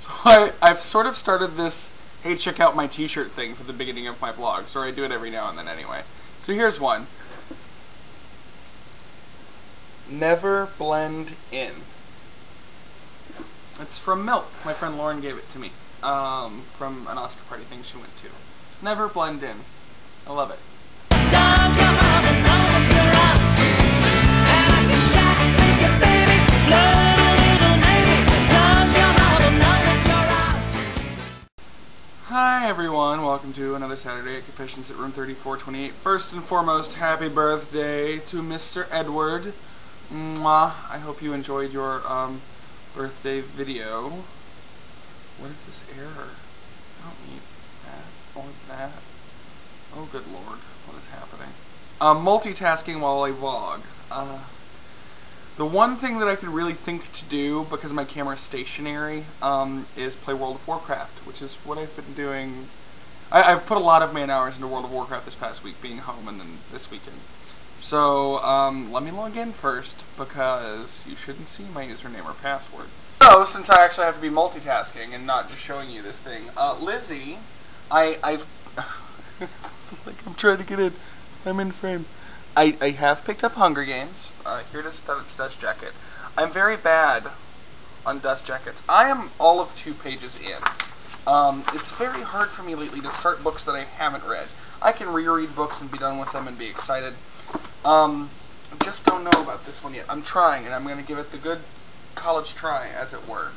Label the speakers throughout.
Speaker 1: So I've sort of started this, hey, check out my t-shirt thing for the beginning of my vlogs, or I do it every now and then anyway. So here's one. Never blend in. It's from Milk. My friend Lauren gave it to me from an Oscar party thing she went to. Never blend in. I love it. Hi everyone, welcome to another Saturday at Confessions at Room 3428. First and foremost, happy birthday to Mr. Edward. Mwah. I hope you enjoyed your birthday video. What is this error? I don't need that or that. Oh good lord, what is happening? Multitasking while I vlog. The one thing that I could really think to do, because my camera's stationary, is play World of Warcraft, which is what I've been doing. I've put a lot of man hours into World of Warcraft this past week, being home, and then this weekend. So, let me log in first, because you shouldn't see my username or password. So, since I actually have to be multitasking and not just showing you this thing, Lizzie, I've... like, I'm trying to get in. I'm in frame. I have picked up Hunger Games. Here it is, its dust jacket. I'm very bad on dust jackets. I am all of 2 pages in. It's very hard for me lately to start books that I haven't read. I can reread books and be done with them and be excited. I just don't know about this one yet. I'm trying, and I'm going to give it the good college try, as it were.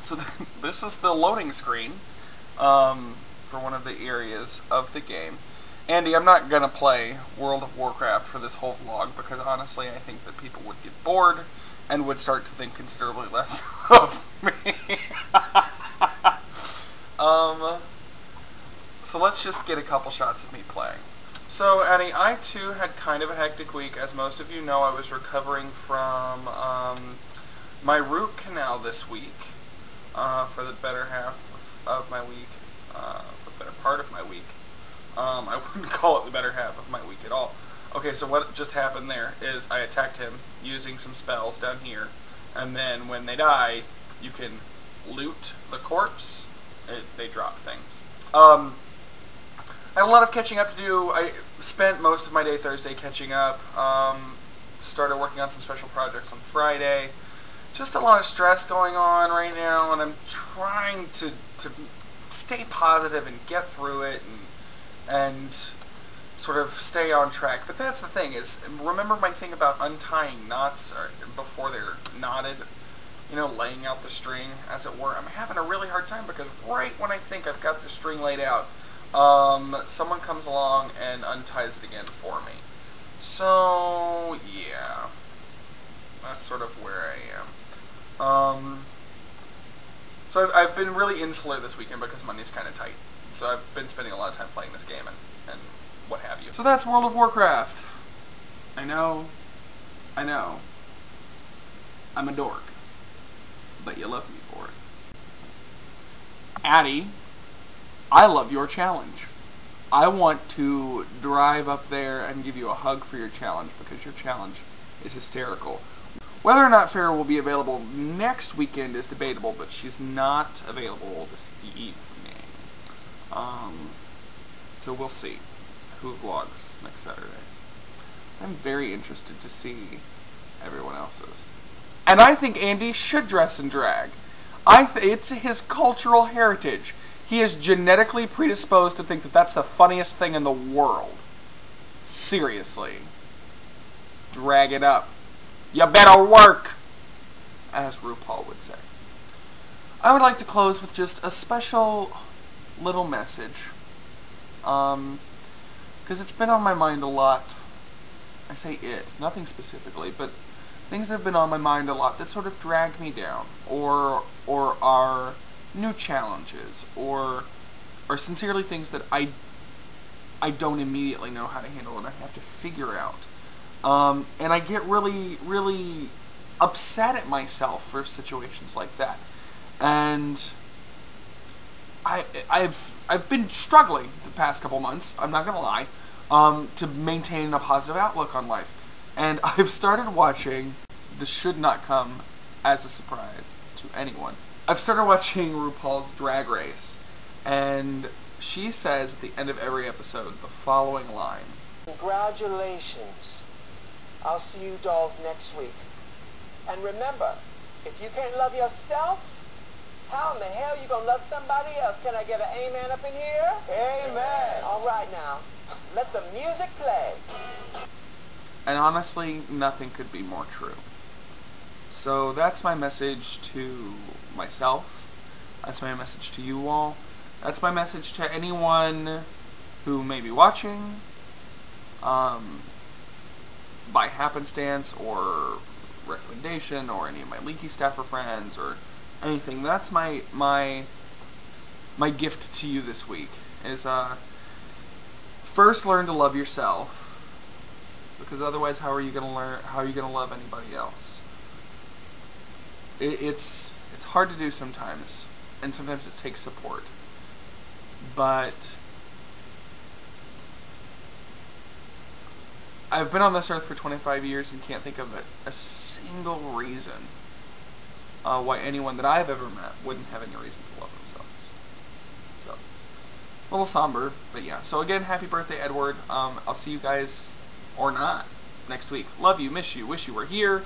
Speaker 1: So this is the loading screen for one of the areas of the game. Andy, I'm not going to play World of Warcraft for this whole vlog, because honestly I think that people would get bored and would start to think considerably less of me. So let's just get a couple shots of me playing. So, Addie, I too had kind of a hectic week. As most of you know, I was recovering from my root canal this week for the better half of my week, for the better part of my week. I wouldn't call it the better half of my week at all. Okay, so what just happened there is I attacked him using some spells down here, and then when they die, you can loot the corpse. They drop things. I had a lot of catching up to do. I spent most of my day Thursday catching up. Started working on some special projects on Friday. Just a lot of stress going on right now, and I'm trying to stay positive and get through it and sort of stay on track. But that's the thing, is remember my thing about untying knots before they're knotted, you know, laying out the string, as it were. I'm having a really hard time, because right when I think I've got the string laid out, someone comes along and unties it again for me. So, yeah, that's sort of where I am. So I've been really insular this weekend because money's kind of tight. So I've been spending a lot of time playing this game and what have you. So that's World of Warcraft. I know. I'm a dork. But you love me for it. Addie, I love your challenge. I want to drive up there and give you a hug for your challenge, because your challenge is hysterical. Whether or not Farrah will be available next weekend is debatable, but she's not available this evening. So we'll see who vlogs next Saturday. I'm very interested to see everyone else's. And I think Andy should dress in drag. It's his cultural heritage. He is genetically predisposed to think that that's the funniest thing in the world. Seriously. Drag it up. You better work, as RuPaul would say. I would like to close with just a special little message, because it's been on my mind a lot. I say it, nothing specifically, but things have been on my mind a lot that sort of drag me down, or are new challenges, or sincerely things that I don't immediately know how to handle and I have to figure out. And I get really, really upset at myself for situations like that. And I've been struggling the past couple months, I'm not gonna lie, to maintain a positive outlook on life. And I've started watching This Should Not Come as a Surprise to anyone. I've started watching RuPaul's Drag Race, and she says at the end of every episode the following line.
Speaker 2: Congratulations. I'll see you dolls next week. And remember, if you can't love yourself, how in the hell you gonna love somebody else? Can I get an amen up in here? Amen. All right now, let the music play.
Speaker 1: And honestly, nothing could be more true. So that's my message to myself. That's my message to you all. That's my message to anyone who may be watching, by happenstance or recommendation, or any of my leaky staffer friends, or anything. That's my gift to you this week. Is first learn to love yourself, because otherwise, how are you gonna love anybody else? It's hard to do sometimes, and sometimes it takes support. But I've been on this earth for 25 years and can't think of a single reason why anyone that I've ever met wouldn't have any reason to love themselves. So, a little somber, but yeah. So again, happy birthday, Edward. I'll see you guys, or not, next week. Love you, miss you, wish you were here.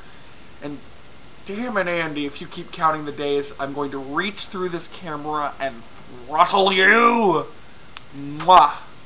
Speaker 1: And damn it, Andy, if you keep counting the days, I'm going to reach through this camera and throttle you! Mwah!